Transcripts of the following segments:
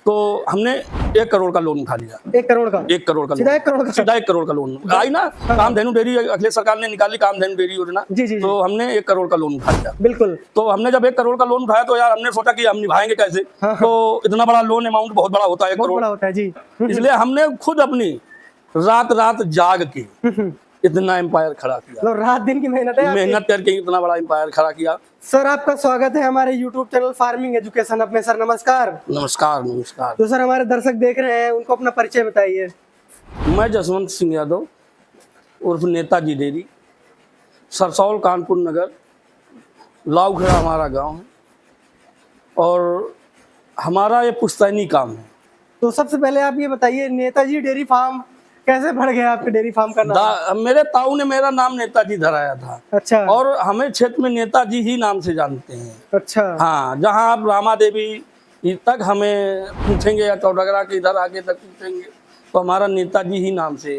तो हमने 1 करोड़ का लोन उठा लिया। 1 करोड़ का? 1 करोड़ का सीधा 1 करोड़ का? सीधा 1 करोड़ का लोन आई ना। कामधेनु डेयरी अखिलेश सरकार ने निकाली, कामधेनु डेयरी योजना। जी, जी, जी। तो हमने 1 करोड़ का लोन उठा लिया। बिल्कुल। तो हमने जब 1 करोड़ का लोन उठाया तो यार हमने सोचा कि हम निभाएंगे कैसे। हाँ। तो इतना बड़ा लोन अमाउंट बहुत बड़ा होता है, 1 बहुत करोड़। बड़ा होता है जी। इसलिए हमने खुद अपनी रात जाग के इतना एम्पायर खड़ा किया, मतलब रात दिन की मेहनत है आपकी। मेहनत करके इतना बड़ा एम्पायर खड़ा किया। सर आपका स्वागत है हमारे YouTube channel farming education up में। सर नमस्कार। नमस्कार। नमस्कार। तो सर हमारे दर्शक देख रहे हैं, उनको अपना परिचय बताइए। मैं जसवंत सिंह यादव उर्फ नेताजी डेयरी, सरसौल कानपुर नगर, लाउखेड़ा हमारा गांव है और हमारा ये पुश्तैनी काम है। तो सबसे पहले आप ये बताइए, नेताजी डेयरी फार्म कैसे बढ़ गया आपके डेयरी फार्म का नाम? मेरे ताऊ ने मेरा नाम नेताजी धराया था। अच्छा। और हमें क्षेत्र में नेताजी ही नाम से जानते हैं। अच्छा। हाँ, जहाँ आप रामा देवी तक हमें पूछेंगे या चौडगरा के इधर आगे तक पूछेंगे तो हमारा नेताजी ही नाम से,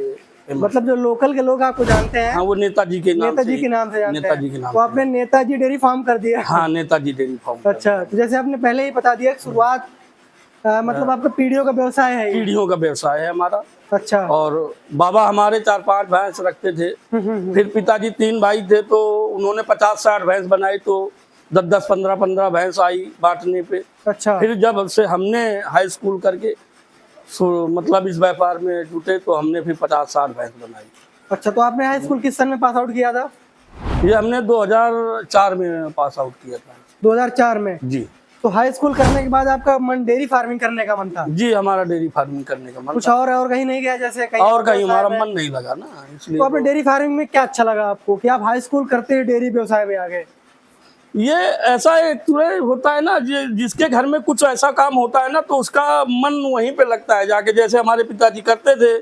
मतलब जो लोकल के लोग आपको जानते हैं, हाँ, वो नेताजी के नाम नेताजी के नाम से जानते हैं। नेताजी के नाम तो आपने नेताजी डेयरी फार्म कर दिया? हाँ, नेताजी डेयरी फार्म। अच्छा, तो जैसे आपने पहले ही बता दिया, शुरुआत मतलब आपका पीढ़ियों का व्यवसाय है ये? पीढ़ियों का व्यवसाय है हमारा। अच्छा। और बाबा हमारे 4-5 भैंस रखते थे। फिर पिताजी 3 भाई थे तो उन्होंने 50-60 भैंस बनाई, तो 10-10, 15-15 भैंस आई बांटने पे। अच्छा। फिर जब से हमने हाई स्कूल करके मतलब इस व्यापार में जुटे तो हमने फिर 50-60 भैंस बनाई। अच्छा, तो आपने हाई स्कूल किस सन में पास आउट किया था? ये हमने 2004 में पास आउट किया था। 2004 में? जी। तो हाई स्कूल करने के बाद आपका मन डेयरी फार्मिंग करने का मन था? जी, हमारा डेयरी फार्मिंग करने का मन कुछ था। और कहीं नहीं गया? जैसे कहीं और कहीं हमारा मन नहीं लगा ना, इसलिए। तो आपने डेयरी फार्मिंग में क्या अच्छा लगा आपको कि आप हाई स्कूल करते ही डेयरी व्यवसाय में आ गए? ये ऐसा एक होता है ना, जिसके घर में कुछ ऐसा काम होता है ना तो उसका मन वहीं पे लगता है जाके। जैसे हमारे पिताजी करते थे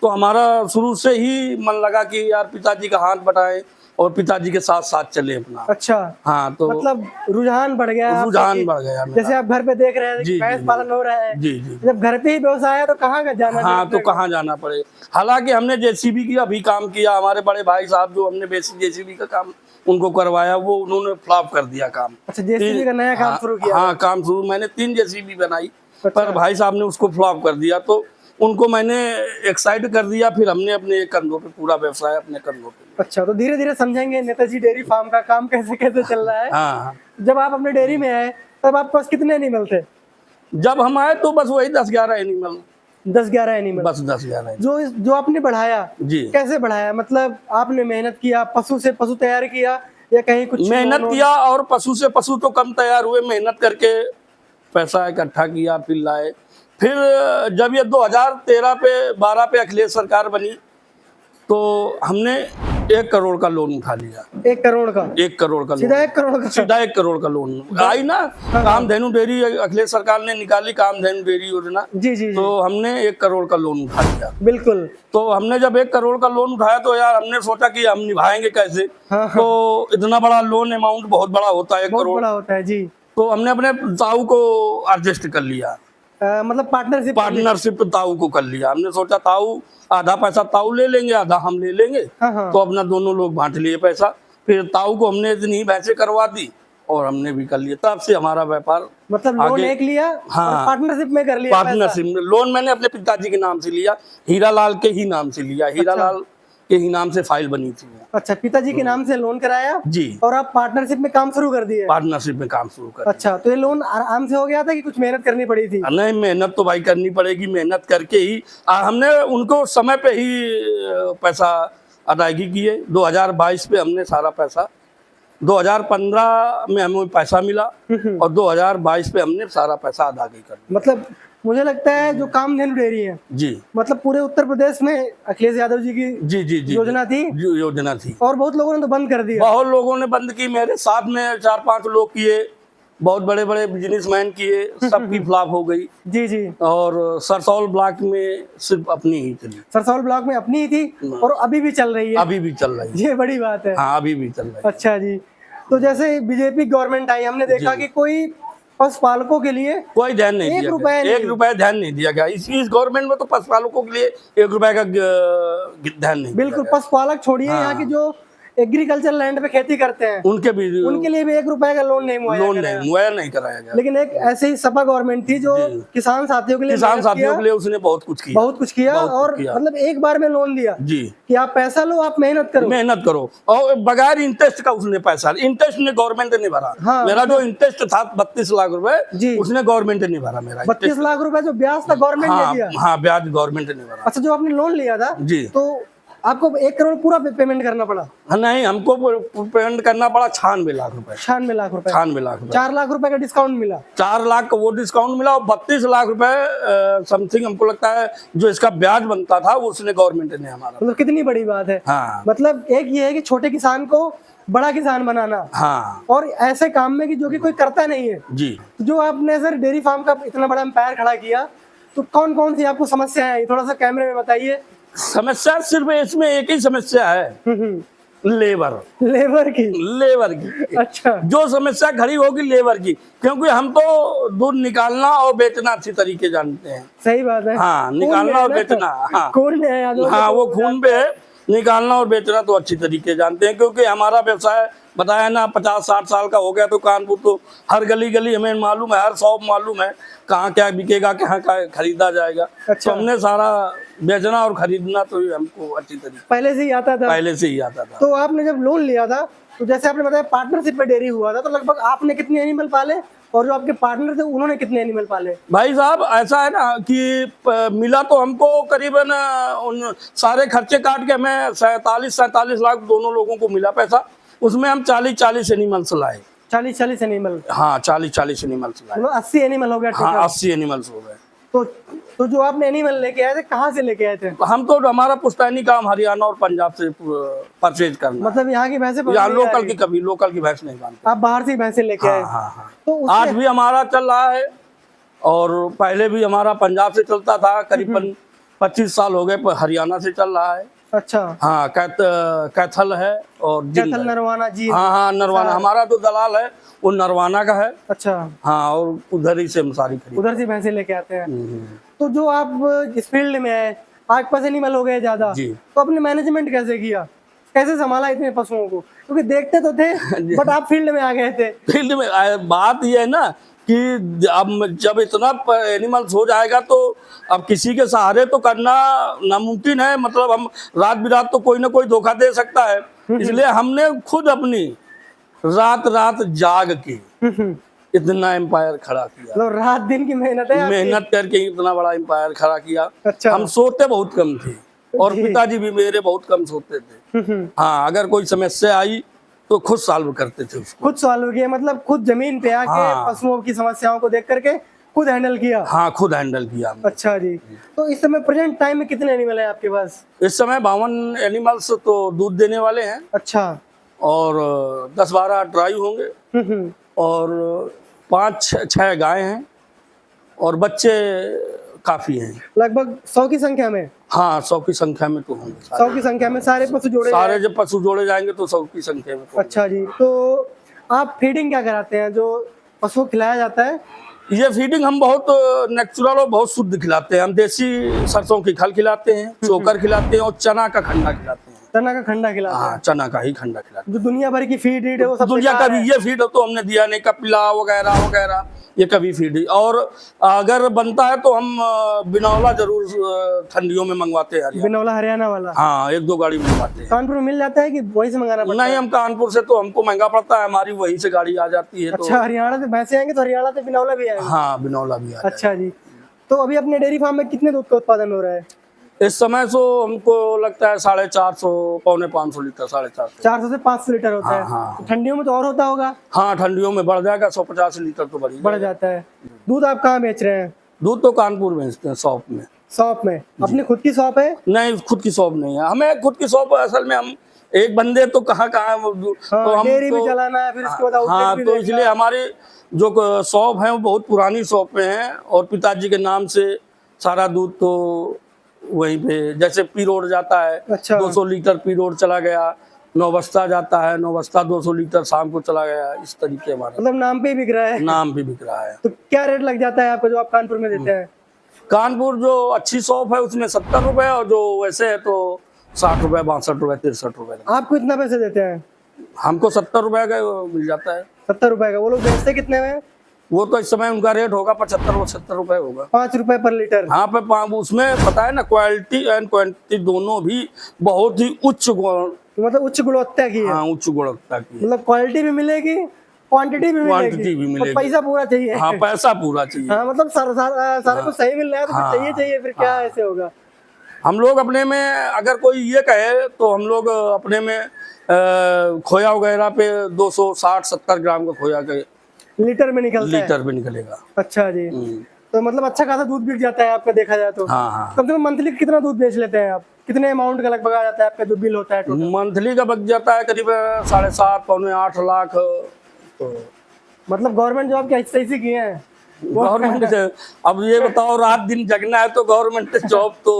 तो हमारा शुरू से ही मन लगा कि यार पिताजी का हाथ बटाएं और पिताजी के साथ साथ चले अपना। अच्छा। हाँ, तो मतलब रुझान बढ़ गया? रुझान बढ़ गया मेरा। जैसे आप घर पे देख रहे हैं जी, भैंस जी, पालन हो रहा है, जी जी। जब घर पे ही व्यवसाय है तो कहाँ का जाना? हाँ, तो कहाँ जाना पड़े। हालांकि हमने जेसीबी का भी काम किया। हमारे बड़े भाई साहब जो हमने जेसीबी का काम उनको करवाया, वो उन्होंने फ्लॉप कर दिया काम। अच्छा, जेसीबी का नया काम शुरू किया? हाँ, काम शुरू। मैंने 3 जेसीबी बनाई। अच्छा। पर भाई साहब ने उसको फ्लॉप कर दिया तो उनको मैंने एक्साइड कर दिया। फिर हमने अपने कंधों पे पूरा व्यवसाय अपने कंधों पे। अच्छा, तो धीरे धीरे समझेंगे नेताजी डेयरी फार्म का काम कैसे कैसे चल रहा है। हाँ। जब आप अपने डेयरी में आए तब आपके पास कितने एनिमल थे? जब हम आए तो बस वही 10-11 एनिमल। 10-11 एनिमल? बस 10-11। जो आपने बढ़ाया जी। कैसे बढ़ाया? मतलब आपने मेहनत किया, पशु से पशु तैयार किया या कहीं कुछ? मेहनत किया और पशु से पशु तो कम तैयार हुए। मेहनत करके पैसा इकट्ठा किया, फिर लाए। फिर जब ये 2013 पे 12 पे अखिलेश सरकार बनी तो हमने 1 करोड़ का लोन उठा लिया। 1 करोड़ का? 1 करोड़ का सीधा 1 करोड़ का? सीधा 1 करोड़ का लोन आई ना। कामधेनु डेयरी अखिलेश सरकार ने निकाली, कामधेनु डेयरी योजना। जी, जी, जी। तो हमने 1 करोड़ का लोन उठा लिया। बिल्कुल। तो हमने जब 1 करोड़ का लोन उठाया तो यार हमने सोचा कि हम निभाएंगे कैसे। हाँ। तो इतना बड़ा लोन अमाउंट बहुत बड़ा होता है, 1 बहुत करोड़। बड़ा होता है जी। तो हमने अपने ताऊ को एडजस्ट कर लिया। मतलब पार्टनरशिप ताऊ को कर लिया। हमने सोचा ताऊ आधा पैसा ताऊ ले लेंगे, आधा हम ले लेंगे। हाँ, हाँ। तो अपना दोनों लोग बांट लिए पैसा। फिर ताऊ को हमने इतनी भैंसे करवा दी और हमने भी कर लिया। तब से हमारा व्यापार मतलब लोन एक लिया। हाँ, पार्टनरशिप में कर लिया? पार्टनरशिप में लोन मैंने अपने पिताजी के नाम से लिया, हीरालाल के ही नाम से लिया। हीरालाल के ही नाम से फाइल बनी थी। अच्छा, पिताजी के नाम से लोन कराया जी। और आप पार्टनरशिप में काम शुरू कर दिए? पार्टनरशिप में काम शुरू कर। अच्छा, तो ये लोन आराम से हो गया था कि कुछ मेहनत करनी पड़ी थी? नहीं, मेहनत तो भाई करनी पड़ेगी। मेहनत करके ही हमने उनको समय पे ही पैसा अदायगी किए। 2022 पे हमने सारा पैसा, 2015 में हमें पैसा मिला और 2022 पे हमने सारा पैसा अदायगी कर दिया। मतलब मुझे लगता है जो कामधेनु डेयरी है जी, मतलब पूरे उत्तर प्रदेश में अखिलेश यादव जी की जी जी जी योजना थी। योजना थी और बहुत लोगों ने तो बंद कर दिया। बहुत लोगों ने बंद की। मेरे साथ में 4-5 लोग किए, बहुत बड़े बड़े बिजनेसमैन किए, सबकी फ्लॉप हो गई। जी जी। और सरसौल ब्लॉक में सिर्फ अपनी ही चली। सरसौल ब्लॉक में अपनी ही थी और अभी भी चल रही है? अभी भी चल रही है। ये बड़ी बात है। हाँ, अभी भी चल रही है। अच्छा जी। तो जैसे बीजेपी गवर्नमेंट आई, हमने देखा कि कोई पशुपालकों के लिए कोई ध्यान नहीं दिया गया। 1 रुपया ध्यान नहीं दिया गया। इस गवर्नमेंट में तो पशुपालकों के लिए 1 रुपए का ध्यान नहीं। बिल्कुल, पशुपालक छोड़िए, यहाँ की जो एग्रीकल्चर लैंड पे खेती करते हैं, उनके भी उनके लिए भी 1 रुपए का लोन नहीं मुहैया नहीं कराया गया। लेकिन एक ऐसे ही सपा गवर्नमेंट थी जो किसान साथियों के लिए किसान साथियों के लिए उसने बहुत कुछ किया और मतलब एक बार में लोन दिया जी कि आप पैसा लो, आप मेहनत करो और बगैर इंटरेस्ट का उसने पैसा, इंटरेस्ट ने गवर्नमेंट ने भरा। हाँ, मेरा जो इंटरेस्ट था 32 लाख रुपए जी उसने गवर्नमेंट ने भरा। मेरा 32 लाख रुपए जो ब्याज था गवर्नमेंट ने दिया। हाँ, ब्याज गवर्नमेंट ने भरा। अच्छा, जो आपने लोन लिया था जी तो आपको 1 करोड़ पूरा पेमेंट करना पड़ा? नहीं, हमको पेमेंट करना पड़ा 96 लाख रुपए। 96 लाख रुपए 96 लाख रुपए 4 लाख रुपए का डिस्काउंट मिला। 4 लाख का वो डिस्काउंट मिला और 32 लाख रुपए समथिंग हमको लगता है जो इसका ब्याज बनता था वो उसने गवर्नमेंट ने हमारा। मतलब कितनी बड़ी बात है। हाँ मतलब एक ये है कि छोटे किसान को बड़ा किसान बनाना, हाँ, और ऐसे काम में कि जो कि कोई करता नहीं है जी। जो आपने सर डेयरी फार्म का इतना बड़ा एम्पायर खड़ा किया, तो कौन कौन सी आपको समस्या है थोड़ा सा कैमरे में बताइए। समस्या सिर्फ इसमें एक ही समस्या है, लेबर की। अच्छा, जो समस्या खड़ी होगी लेबर की, क्योंकि हम तो दूध निकालना और बेचना अच्छी तरीके जानते हैं। सही बात है। हाँ, निकालना और बेचना, हाँ खून में है, हाँ वो खून पे है। निकालना और बेचना तो अच्छी तरीके जानते हैं, क्योंकि हमारा व्यवसाय बताया ना 50-60 साल का हो गया। तो कानपुर तो हर गली गली हमें मालूम है, हर शॉप मालूम है कहाँ क्या बिकेगा, कहाँ क्या खरीदा जाएगा। अच्छा। तो हमने सारा बेचना और खरीदना तो हमको अच्छी तरीके पहले से ही आता था। तो आपने जब लोन लिया था तो जैसे आपने बताया पार्टनरशिप में डेयरी हुआ था, तो लगभग आपने कितने एनिमल पाले और जो आपके पार्टनर थे उन्होंने कितने एनिमल पाले? भाई साहब ऐसा है ना कि मिला तो हमको करीबन उन सारे खर्चे काट के हमें 47 लाख दोनों लोगों को मिला पैसा। उसमें हम 40 एनिमल्स लाए। 40 एनिमल? हाँ, 40 एनिमल्स लाए। मतलब 80 एनिमल हो गया। हाँ, 80 एनिमल्स हो गए। तो जो आपने एनिमल लेके आए थे कहाँ से लेके आए थे? हम तो हमारा पुश्तैनी काम हरियाणा और पंजाब से परचेज करना। मतलब यहाँ की भैंसे? यहाँ लोकल की भैंस नहीं मानते। आप बाहर से भैंसे लेके आए? हाँ। तो आज भी हमारा चल रहा है और पहले भी हमारा पंजाब से चलता था। करीबन 25 साल हो गए पर हरियाणा से चल रहा है। अच्छा। हाँ, कैथल है और कैथल नरवाना जी। हाँ, नरवाना हमारा जो दलाल है वो नरवाना का है। अच्छा। हाँ, और उधर ही से हम सारी खरीद, उधर से भैंसे लेके आते हैं। तो जो आप इस फील्ड में आए, आपके पास एनिमल हो गए ज्यादा, तो आपने मैनेजमेंट कैसे किया, कैसे संभाला इतने पशुओं को? क्योंकि देखते तो थे बट आप फील्ड में आ गए थे। फील्ड में बात ये है ना कि अब जब इतना एनिमल्स हो जाएगा तो अब किसी के सहारे तो करना नामुमकिन है। मतलब हम रात बिरात तो कोई ना कोई धोखा दे सकता है, इसलिए हमने खुद अपनी रात जाग के इतना एम्पायर खड़ा किया। मतलब रात दिन की मेहनत है, मेहनत करके इतना बड़ा एम्पायर खड़ा किया। अच्छा। हम सोते बहुत कम थे और पिताजी भी मेरे बहुत कम सोते थे। हाँ, अगर कोई समस्या आई तो खुद सॉल्व करते थे उसको। खुद सॉल्व किया, मतलब खुद जमीन पे आके पशुओं की समस्याओं को देख करके खुद हैंडल किया? हाँ, खुद हैंडल किया। अच्छा जी। तो इस समय प्रेजेंट टाइम में कितने एनिमल हैं आपके पास? इस समय 52 एनिमल्स तो दूध देने वाले हैं। अच्छा। और 10-12 ड्राई होंगे और 5-6 गाय हैं और बच्चे काफी हैं। लगभग 100 की संख्या में? हाँ, 100 की संख्या में तो होंगे। 100 की संख्या में सारे पशु जोड़े? सारे जब पशु जोड़े जाएंगे तो 100 की संख्या में। अच्छा जी। तो आप फीडिंग क्या कराते हैं जो पशु को खिलाया जाता है? ये फीडिंग हम बहुत नेचुरल और बहुत शुद्ध खिलाते हैं। हम देसी सरसों की खल खिलाते हैं, चोकर खिलाते हैं और चना का खंडा खिलाते हैं। चना का खंडा खिलाते हैं? हाँ, चना का ही खंडा खिलाते हैं। जो दुनिया भर की फीड है वो सब दुनिया का भी ये फीड तो हमने दिया नहीं, कपिला वगैरह ये कभी फीड। और अगर बनता है तो हम बिनौला जरूर ठंडियों में मंगवाते हैं। बिनौला हरियाणा वाला? हाँ, 1-2 गाड़ी मंगवाते हैं। कानपुर में मिल जाता है कि वहीं से मंगाना पड़ता है? नहीं, हम कानपुर से तो हमको महंगा पड़ता है, हमारी वहीं से गाड़ी आ जाती है। अच्छा, हरियाणा से भैंसे आएंगे तो हरियाणा से बिनौला भी आएगा? हाँ, बिनौला भी आएगा। अच्छा जी। तो अभी अपने डेयरी फार्म में कितने दूध का उत्पादन हो रहा है इस समय? तो हमको लगता है 450 पौने 500 लीटर, 450 400 से 500 लीटर होता है। हाँ। तो ठंडियों में तो और होता होगा? हाँ, ठंडियों में बढ़ जाएगा, 150 लीटर तो बढ़ जाता है। दूध आप कहाँ बेच रहे हैं? दूध तो कानपुर बेचते हैं, शॉप में। शॉप में? अपनी खुद की शॉप है? नहीं, खुद की शॉप नहीं है हमें। खुद की शॉप असल में हम एक बंदे तो कहाँ तो हम डेयरी भी चलाना है, फिर उसके बाद हाँ, तो इसलिए हमारी जो शॉप है वो बहुत पुरानी शॉप है और पिताजी के नाम से सारा दूध तो वहीं पे, जैसे पी रोड जाता है। अच्छा। 200 लीटर पी रोड चला गया, नौबस्ता जाता है, नौबस्ता 200 लीटर शाम को चला गया। इस तरीके हमारा मतलब नाम पे ही बिक रहा है? नाम पे बिक रहा है। तो क्या रेट लग जाता है आपको जो आप कानपुर में देते हैं? कानपुर जो अच्छी शॉप है उसमें 70 रुपए और जो वैसे है तो 60 रुपए, 62 रुपए, 63 रुपए। आपको इतना पैसे देते हैं? हमको 70 रुपए का मिल जाता है। 70 रुपए का। वो लोग बेचते कितने में? वो तो इस समय उनका रेट होगा 75-76 रुपए होगा। 5 रुपए पर लीटर। हाँ पे उसमें पता है ना, क्वालिटी एंड क्वांटिटी दोनों भी बहुत ही उच्च मतलब उच्च गुणवत्ता की है। हाँ, उच्च गुणवत्ता की। मतलब क्वालिटी भी मिलेगी, क्वांटिटी भी मिलेगी, और पैसा पूरा चाहिए। हाँ, पैसा पूरा चाहिए। हाँ, मतलब सारा कुछ सही मिल रहा है तो फिर चाहिए फिर क्या ऐसे होगा। हम लोग अपने में अगर कोई ये कहे तो हम लोग अपने में खोया वगैरह पे 260-70 ग्राम का खोया के लीटर में निकलेगा। अच्छा जी। तो मतलब अच्छा खासा दूध बिक जाता है आपका, देखा जाए तो। हाँ हाँ। कम से कम मंथली कितना दूध बेच लेते हैं आप? कितने अमाउंट का लगभग आ जाता है आपका जो बिल होता है टोटल? मंथली का बच जाता है करीब 7.5-8 लाख। तो मतलब गवर्नमेंट जॉब क्या सही किए हैं गवर्नमेंट से। अब ये बताओ, रात दिन जगना है तो गवर्नमेंट जॉब तो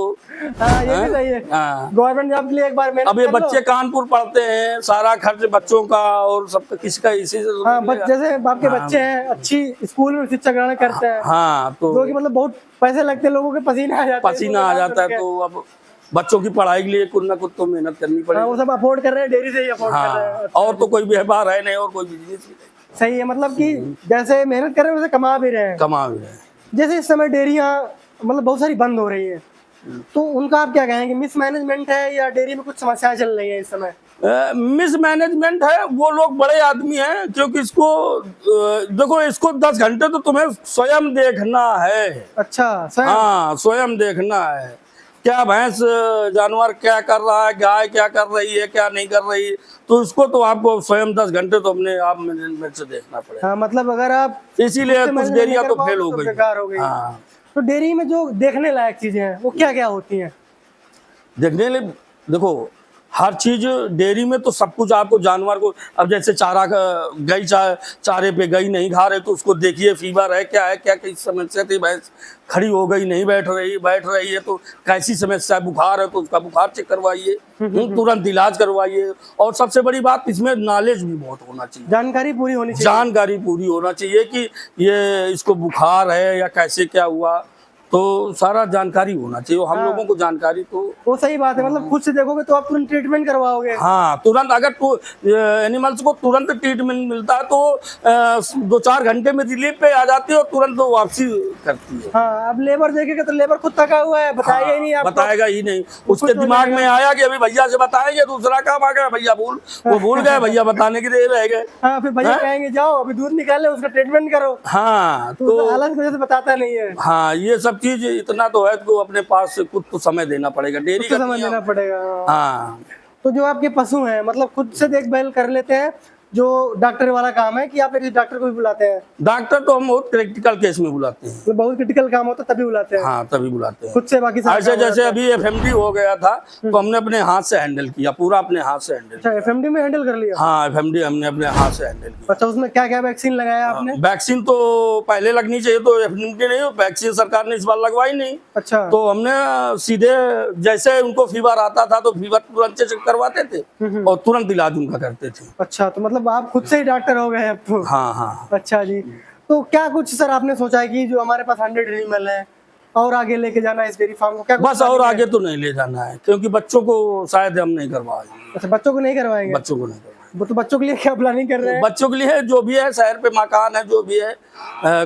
हाँ, ये भी सही है। गवर्नमेंट जॉब के लिए एक बार मेहनत अब ये बच्चे कानपुर पढ़ते हैं, सारा खर्च बच्चों का और सबका किसका इसी से। हाँ, जैसे आपके बच्चे हैं अच्छी स्कूल में शिक्षा ग्रहण करते हैं। हाँ, तो जो कि मतलब बहुत पैसे लगते हैं, लोगों के पसीना आ जाता है। तो अब बच्चों की पढ़ाई के लिए कुछ ना कुछ तो मेहनत करनी पड़ेगी। वो सब अफोर्ड कर रहे हैं, डेयरी से ही अफोर्ड कर रहे हैं। और तो कोई व्यापार है नहीं और कोई बिजनेस नहीं। सही है, मतलब कि जैसे मेहनत कर रहे हैं वैसे कमा भी रहे हैं। जैसे इस समय डेयरियां मतलब बहुत सारी बंद हो रही है, तो उनका आप क्या कहेंगे? मिसमैनेजमेंट है या डेयरी में कुछ समस्याएं चल रही है इस समय? मिसमैनेजमेंट है। वो लोग बड़े आदमी हैं, क्योंकि इसको देखो, इसको 10 घंटे तो तुम्हें स्वयं देखना है। अच्छा, स्वयं? हाँ, स्वयं देखना है। क्या भैंस जानवर क्या कर रहा है, गाय क्या कर रही है, क्या नहीं कर रही है, तो इसको तो आपको स्वयं 10 घंटे तो अपने आप मैनेजमेंट से देखना पड़ेगा। हाँ, मतलब अगर आप इसीलिए कुछ डेयरियां तो फेल हो गई, बेकार हो गई। हाँ। तो डेयरी में जो देखने लायक चीजें हैं वो क्या क्या होती हैं? देखने लिए देखो, हर चीज डेयरी में तो सब कुछ आपको जानवर को, अब जैसे चारा गई चारे पे गई नहीं खा रहे तो उसको देखिए, फीवर है क्या है, क्या किस समस्या थी, भैंस खड़ी हो गई नहीं बैठ रही है तो कैसी समस्या है, बुखार है तो उसका बुखार चेक करवाइए, तुरंत इलाज करवाइए। और सबसे बड़ी बात, इसमें नॉलेज भी बहुत होना चाहिए, जानकारी पूरी होनी चाहिए कि ये इसको बुखार है या कैसे क्या हुआ, तो सारा जानकारी होना चाहिए। हम लोगों को जानकारी तो वो सही बात है। मतलब खुद से देखोगे तो आप तुरंत ट्रीटमेंट करवाओगे। हाँ, तुरंत अगर एनिमल्स को तुरंत ट्रीटमेंट मिलता है तो 2-4 घंटे में रिलीफ पे आ जाती है और तुरंत वो वापसी करती है। हाँ, अब लेबर देखेगा तो लेबर खुद थका हुआ है, बताएगा ही नहीं आपको। बताएगा ही नहीं। उसके दिमाग में आया कि अभी भैया से बताएंगे, दूसरा काम आ गया, भैया वो भूल गए, भैया बताने के लिए रह गए। हाँ, फिर भैया कहेंगे जाओ अभी दूध निकाले, उसका ट्रीटमेंट करो। हाँ, तो अलग वजह से बताता नहीं है। हाँ, ये सब चीज इतना तो है तो अपने पास खुद तो समय देना पड़ेगा, डेयरी का समय देना पड़ेगा। हाँ, तो जो आपके पशु हैं मतलब खुद से देखभाल कर लेते हैं, जो डॉक्टर वाला काम है, कि आप एक डॉक्टर को भी बुलाते हैं? डॉक्टर तो हम बहुत क्रिटिकल केस में बुलाते हैं। तो बहुत क्रिटिकल काम होता है तभी बुलाते हैं? हाँ, तभी बुलाते हैं खुद से। बाकी ऐसे जैसे अभी एफएमडी हो गया था तो हमने अपने हाथ से हैंडल किया, पूरा अपने हाथ से हैंडल। अच्छा, एफएमडी में हैंडल कर लिया? हाँ, एफएमडी हमने अपने हाथ से हैंडल किया। अच्छा, उसमें क्या क्या वैक्सीन लगाया आपने? वैक्सीन तो पहले लगनी चाहिए, तो एफएमडी नहीं, वैक्सीन सरकार ने इस बार लगवाई नहीं। अच्छा। तो हमने सीधे जैसे उनको फीवर आता था तो फीवर तुरंत चेक करवाते थे और तुरंत इलाज उनका करते थे। अच्छा, तो मतलब आप खुद से ही डॉक्टर हो गए अब तो? हाँ हाँ। अच्छा जी। तो क्या कुछ सर आपने सोचा है कि जो हमारे पास 100 एनिमल है और आगे लेके जाना है इस डेयरी फार्म को? क्या बस और आगे तो नहीं ले जाना है, क्योंकि बच्चों को शायद हम नहीं करवाएंगे। अच्छा, बच्चों को नहीं करवाएंगे? बच्चों को नहीं करवाएंगे। वो तो बच्चों के लिए क्या प्लानिंग कर रहे हैं? बच्चों के लिए जो भी है, शहर पे मकान है, जो भी है,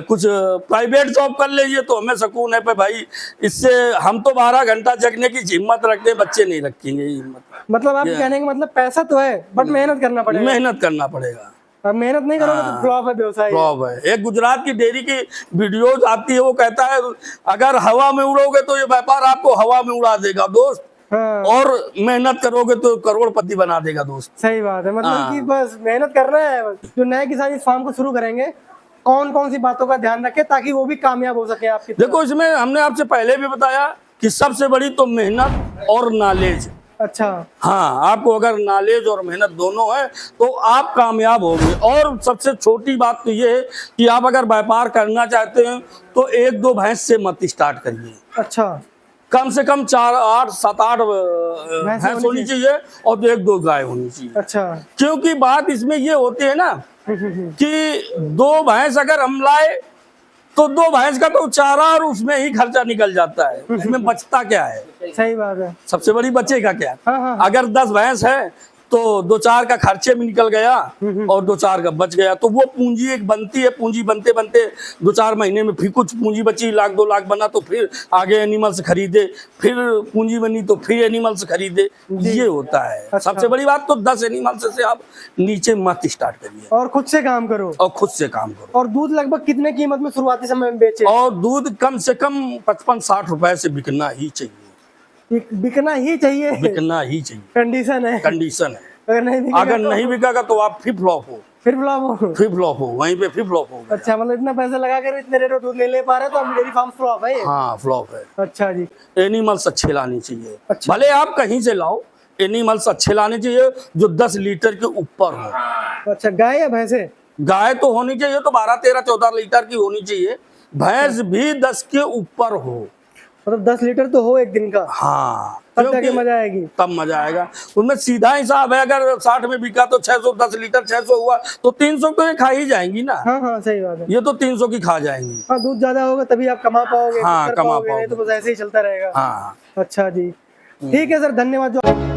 कुछ प्राइवेट जॉब कर लीजिए तो हमें सुकून है पे भाई। इससे हम तो 12 घंटा जगने की हिम्मत रखते हैं, बच्चे नहीं रखेंगे हिम्मत। मतलब आप कहने का मतलब पैसा तो है बट मेहनत करना पड़ेगा। मेहनत करना पड़ेगा। अब मेहनत नहीं करोगे तो फ्लॉप है व्यवसाय। फ्लॉप है। एक गुजरात की डेयरी की वीडियोज आती है, वो कहता है अगर हवा में उड़ोगे तो ये व्यापार आपको हवा में उड़ा देगा दोस्त। हाँ। और मेहनत करोगे तो करोड़पति बना देगा दोस्त। सही बात है। मतलब कि बस मेहनत करना है। जो नए किसान इस फार्म को शुरू करेंगे कौन कौन सी बातों का ध्यान रखें ताकि वो भी कामयाब हो सके आपकी? देखो, इसमें हमने आपसे पहले भी बताया कि सबसे बड़ी तो मेहनत और नॉलेज। अच्छा। हाँ, आपको अगर नॉलेज और मेहनत दोनों है तो आप कामयाब होंगे। और सबसे छोटी बात तो ये है कि आप अगर व्यापार करना चाहते हैं तो 1-2 भैंस से मत स्टार्ट करिए। अच्छा। कम से कम 7-8 भैंस होनी चाहिए और 1-2 गाय होनी चाहिए। अच्छा। क्योंकि बात इसमें ये होती है ना कि 2 भैंस अगर हम लाए तो 2 भैंस का तो चारा और उसमें ही खर्चा निकल जाता है, उसमें बचता क्या है? सही बात है। सबसे बड़ी बचेगा क्या? हाँ, हाँ। अगर 10 भैंस है तो 2-4 का खर्चे में निकल गया और 2-4 का बच गया, तो वो पूंजी एक बनती है। पूंजी बनते बनते 2-4 महीने में फिर कुछ पूंजी बची, 1-2 लाख बना तो फिर आगे एनिमल्स खरीदे, फिर पूंजी बनी तो फिर एनिमल्स खरीदे, ये होता है। अच्छा। सबसे बड़ी बात तो 10 एनिमल्स से आप नीचे मत स्टार्ट करिए और खुद से काम करो। और खुद से काम करो। और दूध लगभग कितने कीमत में शुरुआती समय में बेचे? और दूध कम से कम 55-60 रुपए से बिकना ही चाहिए, बिकना ही चाहिए, बिकना ही चाहिए। कंडीशन है, कंडीशन है। अगर नहीं बिकेगा तो आप फिर फ्लॉप हो, फिर फ्लॉप हो। फिर फ्लॉप हो, वहीं पे फिर फ्लॉप हो। अच्छा, मतलब इतना पैसा लगा कर इतने रेट में दूध नहीं ले पा रहे तो अब डेयरी फार्म फ्लॉप है ये? हाँ, फ्लॉप है। अच्छा जी। एनिमल्स अच्छे लाने चाहिए। अच्छा। भले आप कहीं से लाओ, एनिमल्स अच्छे लाने चाहिए जो 10 लीटर के ऊपर हो। अच्छा, गाय या भैंसे? गाय तो होनी चाहिए तो 12, 13, 14 लीटर की होनी चाहिए। भैंस भी 10 के ऊपर हो, मतलब 10 लीटर तो हो एक दिन का। हाँ, तब जाके मजा आएगी। तब मजा आएगा। उनमें सीधा हिसाब है, अगर 60 में बिका तो 610 लीटर, 600 हुआ तो 300 तो ये खा ही जाएंगी ना। हाँ हाँ, सही बात है। ये तो 300 की खा जाएंगी। हाँ, दूध ज्यादा होगा तभी आप कमा पाओगे। हाँ, कर कमा नहीं तो पाओगे। बस ऐसे ही चलता रहेगा। हाँ। अच्छा जी, ठीक है सर, धन्यवाद। जो